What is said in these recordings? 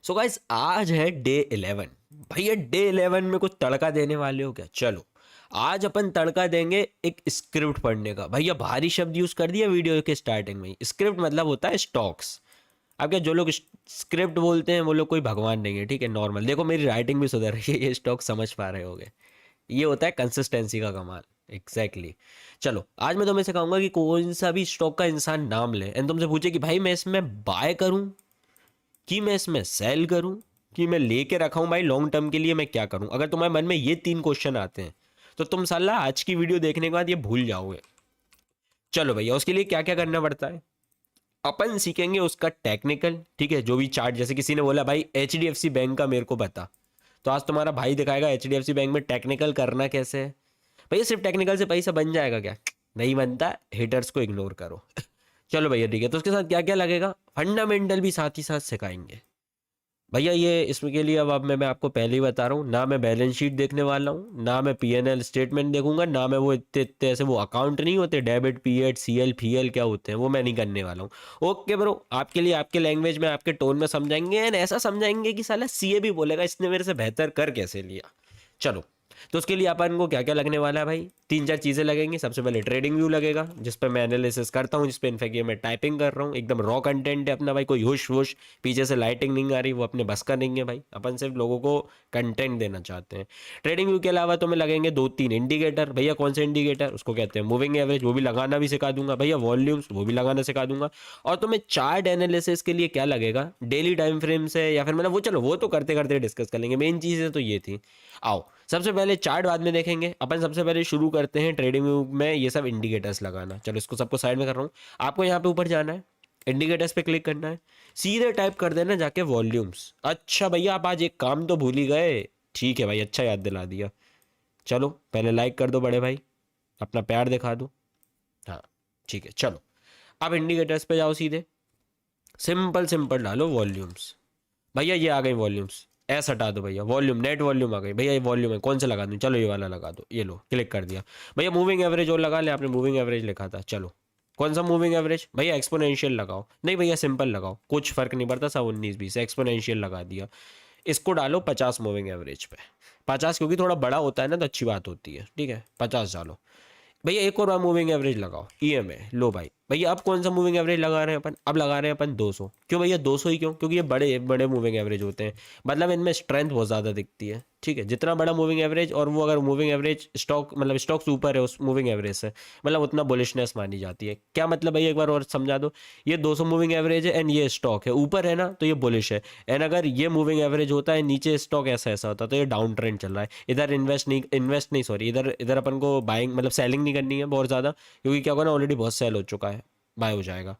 So guys आज है day 11। भैया डे 11 में कुछ तड़का देने वाले हो क्या? चलो आज अपन तड़का देंगे एक स्क्रिप्ट पढ़ने का। भैया भारी शब्द यूज कर दिया वीडियो के स्टार्टिंग में ही। स्क्रिप्ट मतलब होता है स्टॉक्स। अब क्या जो लोग स्क्रिप्ट बोलते हैं वो लोग कोई भगवान नहीं है, ठीक है। नॉर्मल देखो मेरी राइटिंग भी सुधर रही है, ये स्टॉक समझ पा रहे होगे। ये होता है कंसिस्टेंसी का कमाल। एग्जैक्टली चलो आज मैं तुम्हें सिखाऊंगा कि कौन सा भी स्टॉक का इंसान नाम ले एंड तुमसे पूछे कि भाई मैं इसमें बाय करूं कि मैं इसमें सेल करूं कि मैं लेके रखा हूं भाई लॉन्ग टर्म के लिए मैं क्या करूं। अगर तुम्हारे मन में ये 3 क्वेश्चन आते हैं तो तुम साला आज की वीडियो देखने के बाद ये भूल जाओगे। चलो भैया उसके लिए क्या क्या करना पड़ता है अपन सीखेंगे उसका टेक्निकल, ठीक है। जो भी चार्ट, जैसे किसी ने बोला भाई HDFC बैंक का मेरे को बता, तो आज तुम्हारा भाई दिखाएगा HDFC बैंक में टेक्निकल करना कैसे है। भैया सिर्फ टेक्निकल से पैसा बन जाएगा क्या? नहीं बनता। हिटर्स को इग्नोर करो। चलो भैया ठीक है, तो उसके साथ क्या क्या लगेगा, फंडामेंटल भी साथ ही साथ सिखाएंगे भैया। ये इसमें के लिए अब मैं आपको पहले ही बता रहा हूँ, ना मैं बैलेंस शीट देखने वाला हूँ, ना मैं PNL स्टेटमेंट देखूंगा, ना मैं वो इतने इतने ऐसे वो अकाउंट नहीं होते डेबिट पीएट CL फीएल क्या होते हैं वो मैं नहीं करने वाला हूँ। ओके ब्रो, आपके लिए आपके लैंग्वेज में आपके टोन में समझाएंगे एंड ऐसा समझाएंगे कि साला CA भी बोलेगा इसने मेरे से बेहतर कर कैसे लिया। चलो तो उसके लिए अपन को क्या क्या लगने वाला है भाई, 3-4 चीज़ें लगेंगी। सबसे पहले ट्रेडिंग व्यू लगेगा जिस पे मैं एनालिसिस करता हूँ, जिस पे इनफैक्ट ये मैं टाइपिंग कर रहा हूँ। एकदम रॉ कंटेंट है अपना भाई, कोई हुश वुश पीछे से लाइटिंग नहीं आ रही, वो अपने बस का नहीं है भाई। अपन सिर्फ लोगों को कंटेंट देना चाहते हैं। ट्रेडिंग व्यू के अलावा तो मैं लगेंगे 2-3 इंडिकेटर। भैया कौन से इंडिकेटर, उसको कहते हैं मूविंग एवरेज, वो भी लगाना भी सिखा दूंगा भैया। वॉल्यूम्स वो भी लगाना सिखा दूंगा। और तुम्हें चार्ट एनालिसिस के लिए क्या लगेगा, डेली टाइम फ्रेम से या फिर मतलब वो, चलो वो तो करते करते डिस्कस कर लेंगे। मेन चीज़ें तो ये थी। आओ सबसे पहले चार्ट बाद में देखेंगे अपन। सबसे पहले शुरू करते हैं ट्रेडिंग व्यू में ये सब इंडिकेटर्स लगाना। चलो इसको सबको साइड में कर रहा हूँ। आपको यहाँ पे ऊपर जाना है, इंडिकेटर्स पे क्लिक करना है, सीधे टाइप कर देना जाके वॉल्यूम्स। अच्छा भैया आप आज एक काम तो भूल ही गए। ठीक है भाई, अच्छा याद दिला दिया। चलो पहले लाइक कर दो बड़े भाई, अपना प्यार दिखा दो। हाँ ठीक है, चलो अब इंडिकेटर्स पे जाओ, सीधे सिंपल सिंपल डालो वॉल्यूम्स। भैया ये आ गई वॉल्यूम्स, एस हटा दो भैया, वॉल्यूम नेट वॉल्यूम आ गई। भैया ये वॉल्यूम है, कौन सा लगा दूँ? चलो ये वाला लगा दो, ये लो क्लिक कर दिया। भैया मूविंग एवरेज और लगा ले, आपने मूविंग एवरेज लिखा था। चलो कौन सा मूविंग एवरेज भैया? एक्सपोनेंशियल लगाओ। नहीं भैया सिंपल लगाओ, कुछ फर्क नहीं पड़ता, सब 19-20 एक्सपोनेंशियल लगा दिया। इसको डालो 50 मूविंग एवरेज पे। 50 क्योंकि थोड़ा बड़ा होता है ना तो अच्छी बात होती है, ठीक है 50 डालो। भैया एक और बार मूविंग एवरेज लगाओ, EMA लो भाई। भैया अब कौन सा मूविंग एवरेज लगा रहे हैं अपन? अब लगा रहे हैं अपन 200। क्यों भैया 200 ही क्यों? क्योंकि ये बड़े बड़े मूविंग एवरेज होते हैं, मतलब इनमें स्ट्रेंथ बहुत ज़्यादा दिखती है, ठीक है। जितना बड़ा मूविंग एवरेज, और वो अगर मूविंग एवरेज स्टॉक मतलब स्टॉक्स ऊपर है उस मूविंग एवरेज से, मतलब उतना बुलिशनेस मानी जाती है। क्या मतलब भैया एक बार और समझा दो। ये 200 मूविंग एवरेज है एंड ये स्टॉक है, ऊपर है ना तो ये बुलिश है। एंड अगर ये मूविंग एवरेज होता है नीचे स्टॉक ऐसा ऐसा होता है तो ये डाउन ट्रेंड चल रहा है। इधर इन्वेस्ट नहीं सॉरी, इधर इधर अपन को बाइंग मतलब सेलिंग नहीं करनी है बहुत ज़्यादा, क्योंकि क्या होगा ना ऑलरेडी बहुत सेल हो चुका है, बाय हो जाएगा।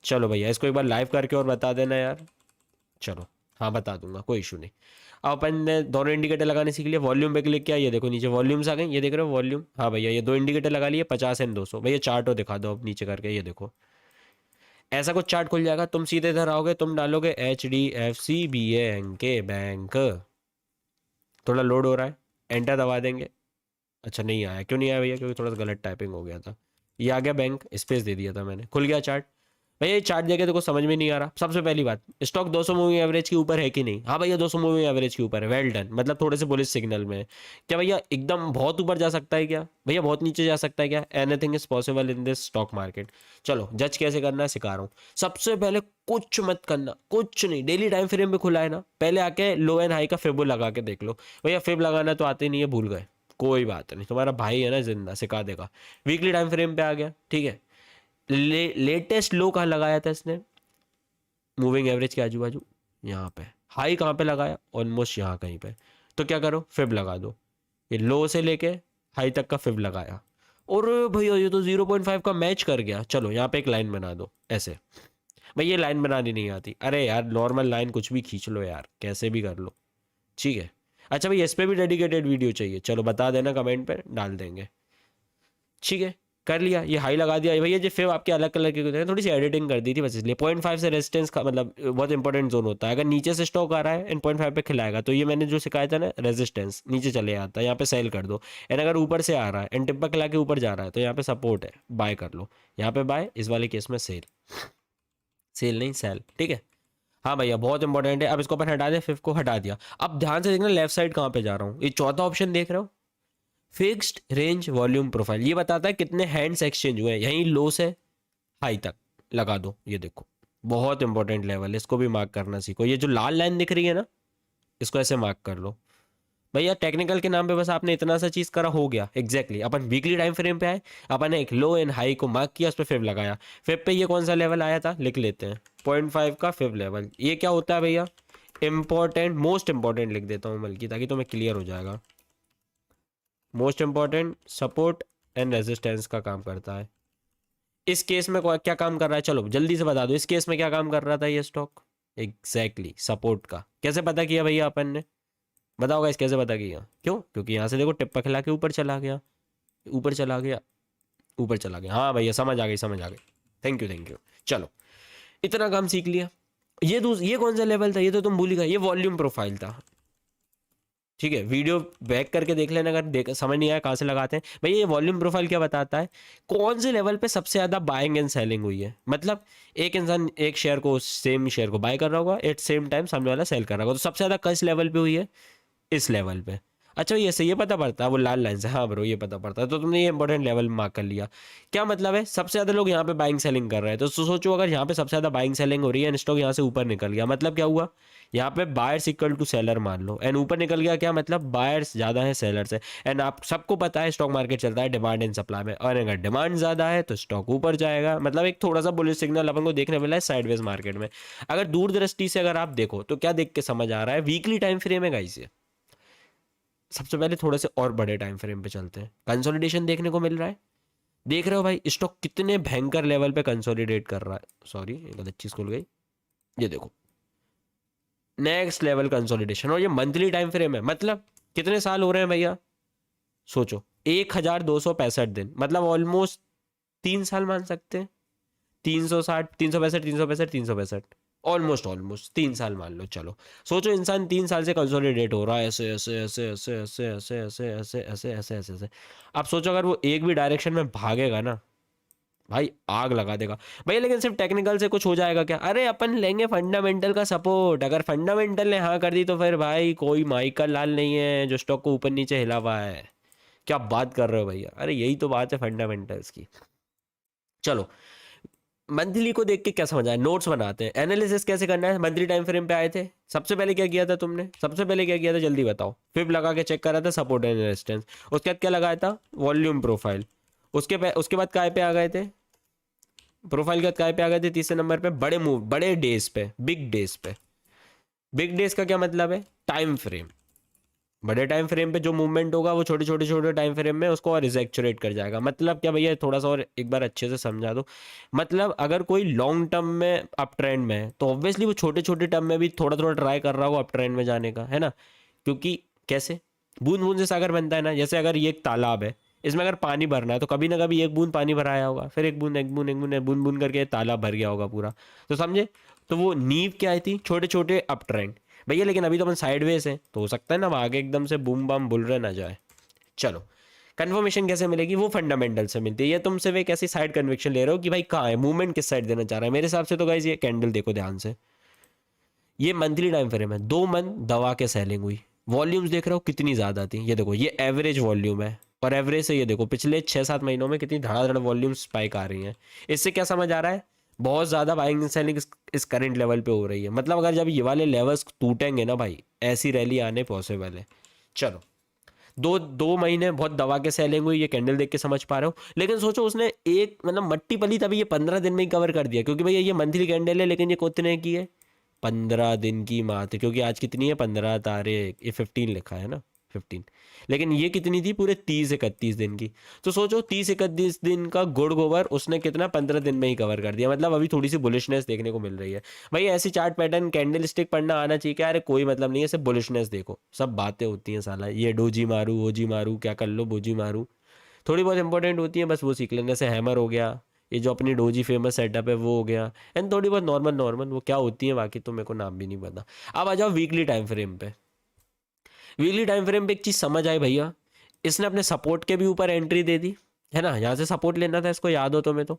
चलो भैया इसको एक बार लाइव करके और बता देना यार। चलो हाँ बता दूंगा, कोई इशू नहीं। अब अपन ने दोनों इंडिकेटर लगाने सीख लिया। वॉल्यूम पे क्लिक किया, ये देखो नीचे वॉल्यूम्स आ गई, ये देख रहे हो वॉल्यूम। हाँ भैया ये 2 इंडिकेटर लगा लिए, 50 एंड 200। भैया चार्टो दिखा दो अब नीचे करके, ये देखो ऐसा कुछ चार्ट खुल जाएगा। तुम सीधे इधर आओगे, तुम डालोगे HDFC बैंक। थोड़ा लोड हो रहा है, एंटर दबा देंगे। अच्छा नहीं आया, क्यों नहीं आया भैया? क्योंकि थोड़ा सा गलत टाइपिंग हो गया था। ये आ गया बैंक, स्पेस दे दिया था मैंने, खुल गया चार्ट। भैया ये चार्ट देखे तो कुछ समझ में नहीं आ रहा। सबसे पहली बात, स्टॉक 200 मूविंग एवरेज के ऊपर है कि नहीं? हाँ भैया 200 मूविंग एवरेज के ऊपर है, वेल डन, मतलब थोड़े से बुलिश सिग्नल में है। क्या भैया एकदम बहुत ऊपर जा सकता है क्या? भैया बहुत नीचे जा सकता है क्या? Anything is possible in this stock market. चलो जज कैसे करना है सिखा रहा हूँ। सबसे पहले कुछ मत करना, कुछ नहीं। डेली टाइम फ्रेम में खुला है ना, पहले आके लो एंड हाई का फिबो लगा के देख लो। भैया फिब लगाना तो आते नहीं है, भूल गए, कोई बात नहीं, तुम्हारा भाई है ना जिंदा, सिखा देगा। वीकली टाइम फ्रेम पे आ गया, ठीक है। लेटेस्ट लो कहाँ लगाया था इसने? मूविंग एवरेज के आजू बाजू, यहाँ पे। हाई कहाँ पे लगाया? ऑलमोस्ट यहाँ कहीं पे। तो क्या करो, फिब लगा दो। ये लो से लेके हाई तक का फिब लगाया, और भैया ये तो 0.5 का मैच कर गया। चलो यहाँ पे एक लाइन बना दो ऐसे। भाई ये लाइन बनानी नहीं आती, अरे यार नॉर्मल लाइन कुछ भी खींच लो यार, कैसे भी कर लो, ठीक है। अच्छा भाई इस पे भी डेडिकेटेड वीडियो चाहिए, चलो बता देना कमेंट पे, डाल देंगे, ठीक है। कर लिया, ये हाई लगा दिया भैया। जो फिर आपके अलग कलर के होते हैं, थोड़ी सी एडिटिंग कर दी थी बस इसलिए। 0.5 से रेजिस्टेंस का मतलब बहुत इंपॉर्टेंट जोन होता है। अगर नीचे से स्टॉक आ रहा है एंड 0.5 पे खिलाएगा तो ये मैंने जो सिखाया था ना, रेजिस्टेंस नीचे चले आता है, यहाँ पे सेल कर दो। एंड अगर ऊपर से आ रहा है एंड टिप्पा खिला के ऊपर जा रहा है तो यहाँ पे सपोर्ट है, बाय कर लो। यहाँ पे बाय, इस वाले केस में सेल, सेल नहीं सेल, ठीक है। हाँ भैया बहुत इंपॉर्टेंट है। अब इसको अपन हटा दें, फिफ्थ को हटा दिया। अब ध्यान से देखना लेफ्ट साइड कहाँ पे जा रहा हूँ, ये चौथा ऑप्शन देख रहे हो, फिक्स्ड रेंज वॉल्यूम प्रोफाइल। ये बताता है कितने हैंड्स एक्सचेंज हुए हैं, यहीं लो से हाई तक लगा दो। ये देखो बहुत इंपॉर्टेंट लेवल है, इसको भी मार्क करना सीखो। ये जो लाल लाइन दिख रही है ना, इसको ऐसे मार्क कर लो भैया। टेक्निकल के नाम पे बस आपने इतना सा चीज़ करा, हो गया एग्जैक्टली। अपन वीकली टाइम फ्रेम पे आए, अपन ने एक लो एंड हाई को मार्क किया, उस पर फिब लगाया। फिब पे ये कौन सा लेवल आया था, लिख लेते हैं 0.5 का फिब लेवल। ये क्या होता है भैया, इंपॉर्टेंट, मोस्ट इंपॉर्टेंट लिख देता हूँ बल्कि, ताकि तुम्हें क्लियर हो जाएगा। Most important support and resistance का काम करता है। इस केस में क्या काम कर रहा है, चलो जल्दी से बता दो। इस केस में क्या काम कर रहा था ये स्टॉक, एग्जैक्टली सपोर्ट का। कैसे पता किया भैया अपन ने, बताओ गाइस कैसे पता किया? क्यों? क्योंकि यहाँ से देखो टिप्पा खिला के ऊपर चला गया, ऊपर चला गया, ऊपर चला गया। हाँ भैया समझ आ गई, समझ आ गई। Thank you thank you. चलो इतना काम सीख लिया। ये कौन सा लेवल था, ये तो तुम भूल ही गए, ये वॉल्यूम प्रोफाइल था। ठीक है, वीडियो बैक करके देख लेना अगर समझ नहीं आया कहाँ से लगाते हैं। भैया ये वॉल्यूम प्रोफाइल क्या बताता है, कौन से लेवल पे सबसे ज़्यादा बाइंग एंड सेलिंग हुई है। मतलब एक इंसान एक शेयर को, सेम शेयर को बाय कर रहा होगा, एट सेम टाइम सामने वाला सेल कर रहा होगा, तो सबसे ज़्यादा किस लेवल पे हुई है, इस लेवल पे। अच्छा ये से ये पता पड़ता है, वो लाल लाइन से, हाँ ब्रो ये पता पड़ता है। तो तुमने ये इंपॉर्टेंट लेवल मार्क कर लिया। क्या मतलब है, सबसे ज़्यादा लोग यहाँ पे बाइंग सेलिंग कर रहे हैं। तो सोचो अगर यहाँ पे सबसे ज़्यादा बाइंग सेलिंग हो रही है एंड स्टॉक यहाँ से ऊपर निकल गया, मतलब क्या हुआ, यहाँ पे बायर्स इक्वल टू सेलर मान लो, एंड ऊपर निकल गया, क्या मतलब बायर्स ज़्यादा है सेलर्स है। एंड आप सबको पता है स्टॉक मार्केट चलता है डिमांड एंड सप्लाई में, और अगर डिमांड ज़्यादा है तो स्टॉक ऊपर जाएगा। मतलब एक थोड़ा सा बुलिश सिग्नल अपन को देखने मिला है साइडवेज मार्केट में। अगर दूर दृष्टि से अगर आप देखो तो क्या देख के समझ आ रहा है, वीकली टाइम फ्रेम है गाइस ये। सबसे पहले थोड़े से और बड़े टाइम फ्रेम पे चलते हैं। कंसोलिडेशन देखने को मिल रहा है, देख रहे हो भाई स्टॉक कितने भयंकर लेवल पे कंसोलिडेट कर रहा है। सॉरी एक गलत चीज खुल गई, ये देखो नेक्स्ट लेवल कंसोलिडेशन। और ये मंथली टाइम फ्रेम है, मतलब कितने साल हो रहे हैं भैया, सोचो 1265 दिन, मतलब ऑलमोस्ट 3 साल मान सकते हैं। 360, 365, 365, 365, ऑलमोस्ट ऑलमोस्ट 3 साल मान लो। चलो सोचो इंसान 3 साल से कंसोलिडेट हो रहा है, ऐसे ऐसे ऐसे ऐसे ऐसे ऐसे ऐसे ऐसे ऐसे ऐसे ऐसे ऐसे। अब सोचो अगर वो एक भी डायरेक्शन में भागेगा ना भाई, आग लगा देगा भाई। लेकिन सिर्फ टेक्निकल से कुछ हो जाएगा क्या, अरे अपन लेंगे फंडामेंटल का सपोर्ट। अगर फंडामेंटल ने हाँ कर दी तो फिर भाई कोई माइकल लाल नहीं है जो स्टॉक को ऊपर नीचे हिला हुआ है। क्या बात कर रहे हो भैया, अरे यही तो बात है फंडामेंटल्स की। चलो मंथली को देख के क्या समझ आया, नोट्स बनाते हैं। एनालिसिस कैसे करना है, मंथली टाइम फ्रेम पे आए थे, सबसे पहले क्या किया था तुमने, सबसे पहले क्या किया था जल्दी बताओ। फिब लगा के चेक करा था सपोर्ट एंड रेजिस्टेंस, उसके बाद क्या लगाया था, वॉल्यूम प्रोफाइल। उसके बाद काय पे आ गए थे, प्रोफाइल के बाद काय पे आ गए थे, तीसरे नंबर पे बड़े मूव, बड़े डेज पे, बिग डेज पे। बिग डेज का क्या मतलब है, टाइम फ्रेम। बड़े टाइम फ्रेम पे जो मूवमेंट होगा वो छोटे छोटे छोटे टाइम फ्रेम में उसको और एक्चुरेट कर जाएगा। मतलब क्या भैया, थोड़ा सा और एक बार अच्छे से समझा दो। मतलब अगर कोई लॉन्ग टर्म में अप ट्रेंड में है तो ऑब्वियसली वो छोटे छोटे टर्म में भी थोड़ा थोड़ा ट्राई कर रहा होगा अप ट्रेंड में जाने का, है ना। क्योंकि कैसे, बूंद बूंद से सागर बनता है ना। जैसे अगर ये एक तालाब है, इसमें अगर पानी भरना है तो कभी ना कभी एक बूंद पानी भराया होगा, फिर एक बूंद एक बूंद एक बूंद बूंद बूंद करके तालाब भर गया होगा पूरा। तो समझे, तो वो नींव क्या आई थी, छोटे छोटे अप ट्रेंड भैया। लेकिन अभी तो अपन साइडवेज है, तो हो सकता है ना आगे एकदम से बूम बम बुल रहे ना जाए। चलो कन्फर्मेशन कैसे मिलेगी, वो फंडामेंटल से मिलती है। ये तुम सिर्फ एक ऐसी साइड कन्विक्शन ले रहे हो कि भाई कहाँ है मूवमेंट, किस साइड देना चाह रहा है। मेरे हिसाब से तो गाइस ये कैंडल देखो ध्यान से, ये मंथली टाइम फ्रेम है, 2 मंथ दवा के सेलिंग हुई। वॉल्यूम्स देख रहे हो कितनी ज़्यादा थी, ये देखो ये एवरेज वॉल्यूम है। और एवरेज से ये देखो पिछले 6-7 महीनों में कितनी धड़ाधड़ वॉल्यूम स्पाइक आ रही है। इससे क्या समझ आ रहा है, बहुत ज़्यादा बाइंग सेलिंग इस करंट लेवल पे हो रही है। मतलब अगर जब ये वाले लेवल्स टूटेंगे ना भाई, ऐसी रैली आने पॉसिबल है। चलो 2 महीने बहुत दवा के सेलिंग हुई, ये कैंडल देख के समझ पा रहे हो। लेकिन सोचो उसने एक मतलब मट्टी पली तभी ये 15 दिन में ही कवर कर दिया, क्योंकि भैया ये मंथली कैंडल है, लेकिन ये कितने की है, 15 दिन की मात्र। क्योंकि आज कितनी है, 15 तारीख, ये 15 लिखा है ना, 15। लेकिन ये कितनी थी, पूरे 30-31 दिन की। तो सोचो 30-31 दिन का गुड़ गोबर उसने कितना 15 दिन में ही कवर कर दिया। मतलब अभी थोड़ी सी बुलिशनेस देखने को मिल रही है भाई। ऐसी चार्ट पैटर्न कैंडल स्टिक पढ़ना आना चाहिए क्या, अरे कोई मतलब नहीं है, सिर्फ बुलिशनेस देखो, सब बातें होती हैं साला, ये डोजी मारू ओजी मारू क्या कर लो बोजी मारू, थोड़ी बहुत इंपॉर्टेंट होती है, बस वो सीख लेने से। हैमर हो गया, ये जो अपनी डोजी फेमस सेटअप है वो हो गया, एंड थोड़ी बहुत नॉर्मल नॉर्मल वो क्या होती है बाकी तो मेरे को नाम भी नहीं पता। अब आ जाओ वीकली टाइम फ्रेम पे। वीकली टाइम फ्रेम पे एक चीज़ समझ आई भैया, इसने अपने सपोर्ट के भी ऊपर एंट्री दे दी, है ना। यहाँ से सपोर्ट लेना था इसको, याद हो तुम्हें तो,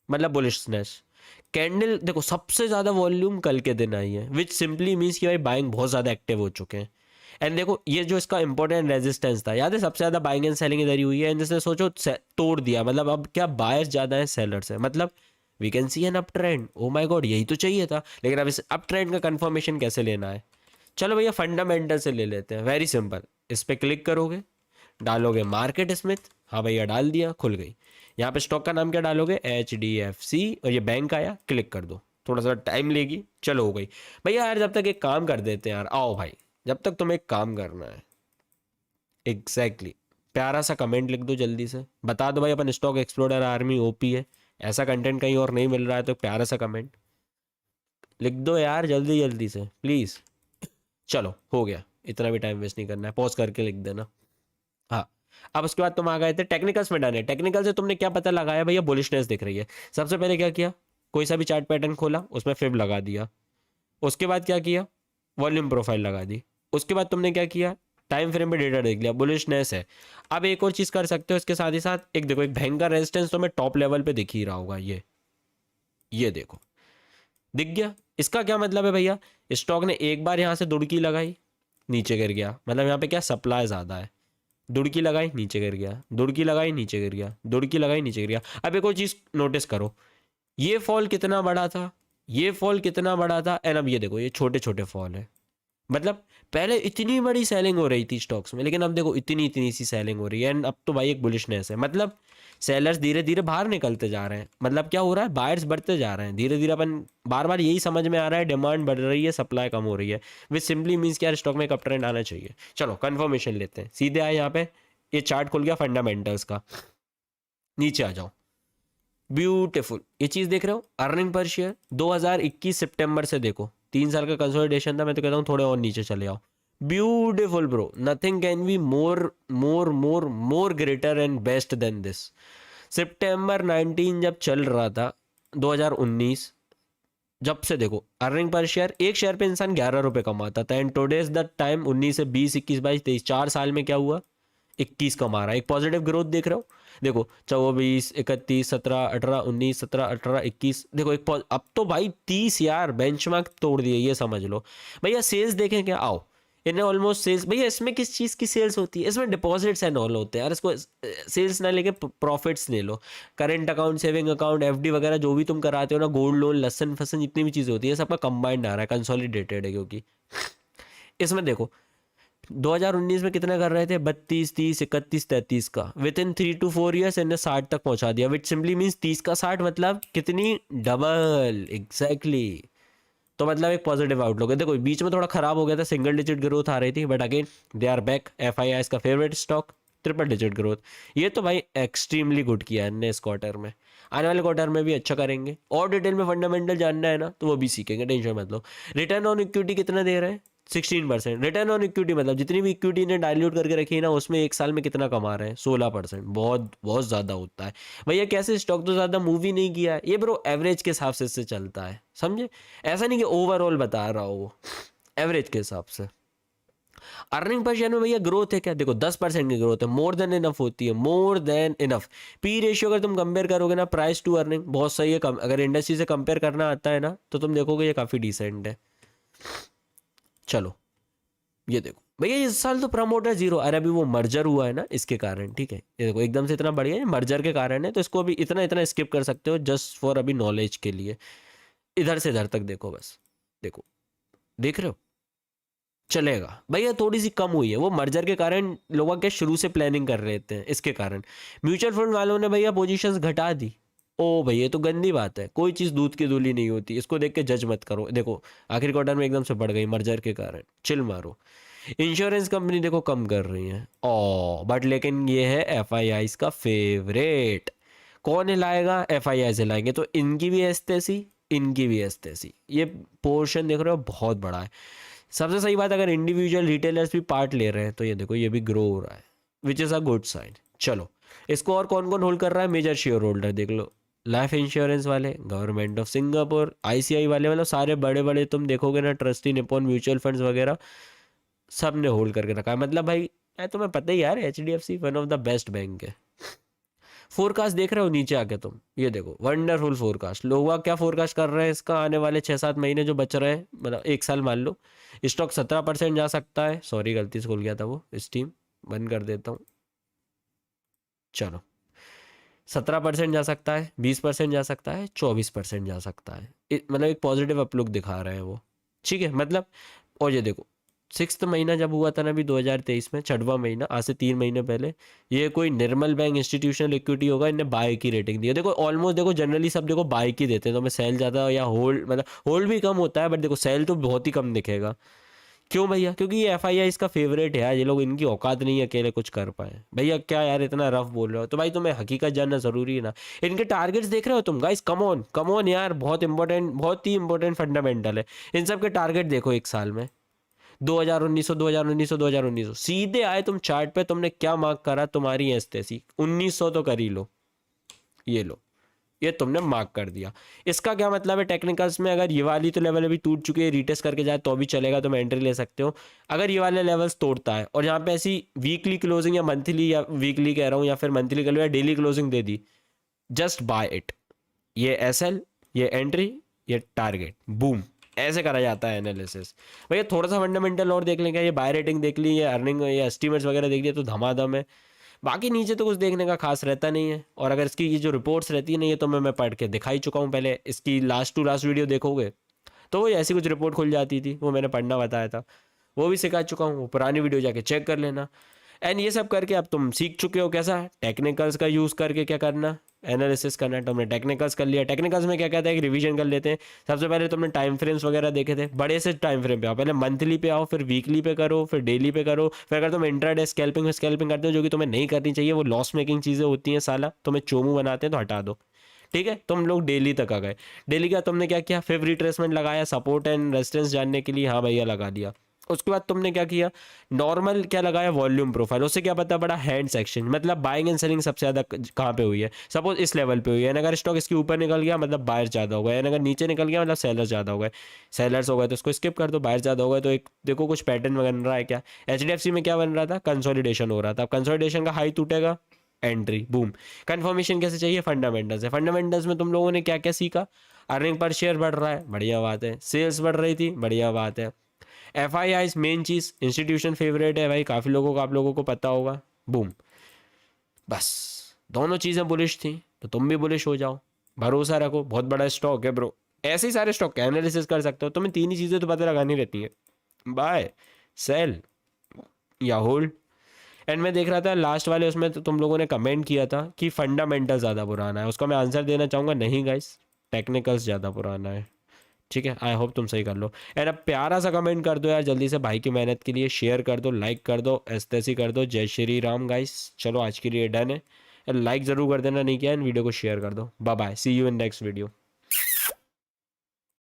मतलब बुलिशनेस। कैंडल देखो सबसे ज़्यादा वॉल्यूम कल के दिन आई है, विच सिंपली मीन्स कि भाई बाइंग बहुत ज़्यादा एक्टिव हो चुके हैं। एंड देखो ये जो इसका इंपॉर्टेंट रेजिस्टेंस था, याद है सबसे ज़्यादा बाइंग एंड सेलिंग इधर ही हुई है, एंड जिसने सोचो तोड़ दिया, मतलब अब क्या बायर्स ज़्यादा है सेलर्स है, मतलब we can see an uptrend. Oh my God, यही तो चाहिए था। लेकिन अब इस अप ट्रेंड का कंफर्मेशन कैसे लेना है? चलो भैया फंडामेंटल से ले लेते हैं, वेरी सिंपल। इस पर क्लिक करोगे, डालोगे मार्केट स्मिथ, हाँ भैया डाल दिया, खुल गई। यहाँ पे स्टॉक का नाम क्या डालोगे? HDFC, और ये बैंक आया, क्लिक कर दो, थोड़ा सा टाइम लेगी, चलो हो गई। भैया यार जब तक एक काम कर देते हैं यार, आओ भाई, जब तक तुम्हें एक काम करना है, एग्जैक्टली प्यारा सा कमेंट लिख दो जल्दी से, बता दो भाई अपन स्टॉक एक्सप्लोरर आर्मी ओपी है, ऐसा कंटेंट कहीं और नहीं मिल रहा है, तो प्यारा सा कमेंट लिख दो यार जल्दी जल्दी से प्लीज़। चलो हो गया, इतना भी टाइम वेस्ट नहीं करना है, पॉज करके लिख देना। हाँ, अब उसके बाद तुम आ गए थे टेक्निकल्स में डाले। टेक्निकल से तुमने क्या पता लगाया? भैया बुलिशनेस दिख रही है। सबसे पहले क्या किया? कोई सा भी चार्ट पैटर्न खोला, उसमें फिब लगा दिया। उसके बाद क्या किया? वॉल्यूम प्रोफाइल लगा दी। उसके बाद तुमने क्या किया? टाइम फ्रेम पे डेटा देख लिया, बुलिशनेस है। अब एक और चीज़ कर सकते हो इसके साथ ही साथ, एक देखो एक भयंकर रेजिस्टेंस तो मैं टॉप लेवल पे दिख ही रहा होगा, ये देखो दिख गया। इसका क्या मतलब है भैया? स्टॉक ने एक बार यहाँ से दुड़की लगाई, नीचे गिर गया, मतलब यहाँ पे क्या सप्लाई ज़्यादा है। दुड़की लगाई, नीचे गिर गया, दुड़की लगाई, नीचे गिर गया, दुड़की लगाई, नीचे गिर गया। अब एक और चीज़ नोटिस करो, ये फॉल कितना बड़ा था, ये फॉल कितना बड़ा था, एंड अब ये देखो ये छोटे छोटे फॉल है। मतलब पहले इतनी बड़ी सेलिंग हो रही थी स्टॉक्स में, लेकिन अब देखो इतनी इतनी सी सेलिंग हो रही है, एंड अब तो भाई एक बुलिशनेस है। मतलब सेलर्स धीरे धीरे बाहर निकलते जा रहे हैं। मतलब क्या हो रहा है? बायर्स बढ़ते जा रहे हैं धीरे धीरे। अपन बार बार यही समझ में आ रहा है, डिमांड बढ़ रही है, सप्लाई कम हो रही है, विच सिंपली मीन्स कि यार स्टॉक में एक अप ट्रेंड आना चाहिए। चलो कंफर्मेशन लेते हैं, सीधे आए यहाँ पे, ये चार्ट खुल गया फंडामेंटल्स का, नीचे आ जाओ। ब्यूटीफुल, ये चीज़ देख रहे हो? अर्निंग पर शेयर 2021 सितंबर से देखो, 3 साल का कंसोलिडेशन था। मैं तो कहता हूँ थोड़े और नीचे चले आओ। Beautiful bro, nothing can be more more more more greater and best than this. सितंबर 19 जब चल रहा था, 2019 जब से देखो अर्निंग पर शेयर, एक शेयर पे इंसान 11 रुपये कमाता था, एंड टुडेज द टाइम 19 से 20 21 22 23 4 साल में क्या हुआ? 21 कमा रहा है। एक पॉजिटिव ग्रोथ देख रहे हो? देखो 24 31 17 18 19 17 18 21, देखो एक अब तो भाई 30 यार बेंचमार्क तोड़ दिए, ये समझ लो। भैया सेल्स देखें क्या? आओ, इन्हें ऑलमोस्ट सेल्स, भैया इसमें किस चीज़ की सेल्स होती है? इसमें डिपॉजिट्स एंड ऑल होते हैं यार, इसको सेल्स ना लेके प्रॉफिट्स ले लो। Current account, saving account, FD वगैरह जो भी तुम कराते हो ना, गोल्ड लोन, लसन फसन, जितनी भी चीज़ें होती है सबका कंबाइंड आ रहा है, कंसोलिडेटेड है। क्योंकि इसमें देखो 2019 में कितना कर रहे थे? 32 30 31 33 का, विद इन 3 to 4 ईयर्स इन्हें 60 तक पहुंचा दिया, विच सिंपली मीन्स 30 का 60 मतलब कितनी? Double, exactly. तो मतलब एक पॉजिटिव आउटलुक है। देखो बीच में थोड़ा खराब हो गया था, सिंगल डिजिट ग्रोथ आ रही थी, but again they are back. FIIs का favourite stock, triple digit growth. ये तो भाई एक्सट्रीमली गुड किया है इनने इस क्वार्टर में। आने वाले क्वार्टर में भी अच्छा करेंगे। और डिटेल में फंडामेंटल जानना है ना, तो वो भी सीखेंगे, टेंशन मत लो। रिटर्न ऑन इक्विटी कितना दे रहे हैं? 16%। रिटर्न ऑन इक्विटी मतलब जितनी भी इक्विटी ने डाइल्यूट करके रखी है ना, उसमें एक साल में कितना कमा रहे हैं? 16%। बहुत बहुत ज़्यादा होता है भैया। कैसे? स्टॉक तो ज़्यादा मूव ही नहीं किया है ये ब्रो, एवरेज के हिसाब से इससे चलता है, समझे? ऐसा नहीं कि ओवरऑल बता रहा हो, वो एवरेज के हिसाब से। अर्निंग पर शेयर में भैया ग्रोथ है क्या? देखो 10% की ग्रोथ है, मोर देन इनफ होती है, more than enough. P ratio अगर तुम कंपेयर करोगे ना, प्राइस टू अर्निंग बहुत सही है। अगर इंडस्ट्री से कंपेयर करना आता है ना, तो तुम देखोगे ये काफ़ी डिसेंट है। चलो ये देखो भैया, इस साल तो प्रमोटर जीरो। अरे अभी वो मर्जर हुआ है ना, इसके कारण, ठीक है। ये देखो एकदम से इतना बढ़ गया, मर्जर के कारण है, तो इसको अभी इतना इतना स्किप कर सकते हो, जस्ट फॉर अभी नॉलेज के लिए। इधर से इधर तक देखो बस, देखो देख रहे हो? चलेगा भैया। थोड़ी सी कम हुई है, वो मर्जर के कारण लोग क्या शुरू से प्लानिंग कर रहे थे, इसके कारण। म्यूचुअल फंड वालों ने भैया पोजीशंस घटा दी। ओ भैया ये तो गंदी बात है, कोई चीज़ दूध की धुली नहीं होती, इसको देख के जज मत करो। देखो आखिरी क्वार्टर में एकदम से बढ़ गई मर्जर के कारण, चिल मारो। इंश्योरेंस कंपनी देखो कम कर रही है, ओ बट लेकिन ये है FIIs का फेवरेट। कौन हिलाएगा? FIIs हिलाएंगे, तो इनकी भी एस्तेसी, इनकी भी एस्तेसी। ये पोर्शन देख रहे हो बहुत बड़ा है। सबसे सही बात, अगर इंडिविजुअल रिटेलर्स भी पार्ट ले रहे हैं, तो ये देखो ये भी ग्रो हो रहा है, which is a good sign. चलो इसको और कौन कौन होल्ड कर रहा है? मेजर शेयर होल्डर देख लो, लाइफ इंश्योरेंस वाले, गवर्नमेंट ऑफ सिंगापुर, ICI वाले, मतलब सारे बड़े बड़े तुम देखोगे ना, ट्रस्टी, निपॉन म्यूचुअल फंड्स वगैरह, सब ने होल्ड करके रखा है। मतलब भाई तुम्हें पता ही यार, HDFC one of the best bank है। फोरकास्ट देख रहे हो नीचे आके तुम, ये देखो वंडरफुल फोरकास्ट। लोग क्या फोरकास्ट कर रहे हैं इसका, आने वाले 6-7 महीने जो बच रहे हैं, मतलब 1 साल मान लो, स्टॉक 17% जा सकता है। सॉरी गलती से खुल गया था वो स्टीम, बंद कर देता हूँ। चलो 17% जा सकता है, 20% जा सकता है, 24% जा सकता है। मतलब एक पॉजिटिव अपलुक दिखा रहे हैं वो, ठीक है मतलब। और ये देखो 6वां महीना जब हुआ था ना अभी 2023 में, 6वां महीना, आज से 3 महीने पहले, ये कोई निर्मल बैंक इंस्टीट्यूशनल इक्विटी होगा, इन्हें बाय की रेटिंग दी है। देखो ऑलमोस्ट, देखो जनरली सब देखो बाय की देते हैं, तो मैं सेल ज़्यादा या होल्ड, मतलब होल्ड भी कम होता है, बट देखो सेल तो बहुत ही कम दिखेगा। क्यों भैया? क्योंकि ये FII इसका फेवरेट है यार, ये लोग, इनकी औकात नहीं है अकेले कुछ कर पाए। भैया क्या यार इतना रफ बोल रहे हो? तो भाई तुम्हें हकीकत जानना जरूरी है ना। इनके टारगेट्स देख रहे हो तुम guys? Come on come on यार, बहुत इंपॉर्टेंट, बहुत ही इंपॉर्टेंट फंडामेंटल है। इन सब के टारगेट देखो 1 साल में, 2019 2019 2019 सीधे आए तुम चार्ट पे, तुमने क्या मार्क करा? तुम्हारी एस्टेसी 1900 तो कर ही लो, ये लो, ये तुमने मार्क कर दिया। इसका क्या मतलब है टेक्निकल्स में? अगर ये वाली तो लेवल अभी टूट चुकी है, रीटेस्ट करके जाए तो भी चलेगा, तो मैं एंट्री ले सकते हो। अगर ये वाले लेवल्स तोड़ता है और यहाँ पे ऐसी वीकली क्लोजिंग या मंथली, या वीकली कह रहा हूँ, या फिर मंथली कर लो या daily closing they the, just by it. ये SL, ये एंट्री, ये टारगेट, बूम, ऐसे करा जाता है एनालिसिस। भैया थोड़ा सा फंडामेंटल और देख लेंगे, ये बाय रेटिंग देख ली, ये अर्निंग, ये एस्टीमेट्स वगैरह देख लिया तो धमाधम है। बाकी नीचे तो कुछ देखने का खास रहता नहीं है। और अगर इसकी ये जो रिपोर्ट्स रहती है ना, ये तो मैं पढ़ के दिखा ही चुका हूँ पहले। इसकी लास्ट टू लास्ट वीडियो देखोगे तो वो ऐसी कुछ रिपोर्ट खुल जाती थी, वो मैंने पढ़ना बताया था, वो भी सिखा चुका हूँ। वो पुरानी वीडियो जाके चेक कर लेना। एंड ये सब करके अब तुम सीख चुके हो कैसा टेक्निकल्स का यूज़ करके क्या करना, एनालिसिस करना है। तुमने टेक्निकल्स कर लिया, टेक्निकल्स में क्या कहता है कि रिवीजन कर लेते हैं। सबसे पहले तुमने टाइम फ्रेम्स वगैरह देखे थे, बड़े से टाइम फ्रेम पे आओ, पहले मंथली पे आओ, फिर वीकली पे करो, फिर डेली पे करो, फिर अगर तुम इंट्राडे स्कैल्पिंग करते हो, जो कि तुम्हें नहीं करनी चाहिए, वो लॉस मेकिंग चीज़ें होती हैं साला, तुम्हें चोमू बनाते हैं, तो हटा दो। ठीक है, तुम लोग डेली तक आ गए। डेली का तुमने क्या किया? फिर रिट्रेसमेंट लगाया, सपोर्ट एंड रेजिस्टेंस जानने के लिए, हाँ भैया लगा दिया। उसके बाद तुमने क्या किया? नॉर्मल क्या लगाया? Volume profile. उससे क्या पता पड़ा? हैंड सेक्शन, मतलब बाइंग एंड सेलिंग सबसे ज़्यादा कहाँ पे हुई है? सपोज इस लेवल पे हुई है, अगर स्टॉक इसके ऊपर निकल गया मतलब बायर ज़्यादा हो गया, अगर नीचे निकल गया मतलब सेलर ज़्यादा हो गए। सेलर्स हो गए तो उसको स्किप कर दो, बायर ज़्यादा हो गए तो एक देखो कुछ पैटर्न बन रहा है क्या। HDFC में क्या बन रहा था? कंसोलिडेशन हो रहा था। अब कंसोलिडेशन का हाई टूटेगा, एंट्री, बूम। कंफर्मेशन कैसे चाहिए? फंडामेंटल्स है। फंडामेंटल्स में तुम लोगों ने क्या क्या सीखा? अर्निंग पर शेयर बढ़ रहा है, बढ़िया बात है। सेल्स बढ़ रही थी, बढ़िया बात है। FII मेन चीज़, इंस्टीट्यूशन फेवरेट है भाई काफ़ी लोगों को, आप लोगों को पता होगा, बूम। बस दोनों चीज़ें बुलिश थी तो तुम भी बुलिश हो जाओ, भरोसा रखो, बहुत बड़ा स्टॉक है ब्रो। ऐसे ही सारे स्टॉक का एनालिसिस कर सकते हो। तुम्हें 3 ही चीज़ें तो पता लगानी रहती हैं, बाय, सेल या होल्ड। एंड मैं देख रहा था लास्ट वाले उसमें तो तुम लोगों ने कमेंट किया था कि फंडामेंटल ज़्यादा पुराना है। उसका मैं आंसर देना चाहूँगा, नहीं गाइस, टेक्निकल्स ज़्यादा पुराना है। ठीक है, आई होप तुम सही कर लो। एंड अब प्यारा सा कमेंट कर दो यार जल्दी से, भाई की मेहनत के लिए शेयर कर दो, लाइक कर दो, ऐसे कर दो। जय श्री राम गाइस। चलो आज के लिए डन है। लाइक ज़रूर कर देना नहीं किया, एंड वीडियो को शेयर कर दो। Bye bye, see you in next video.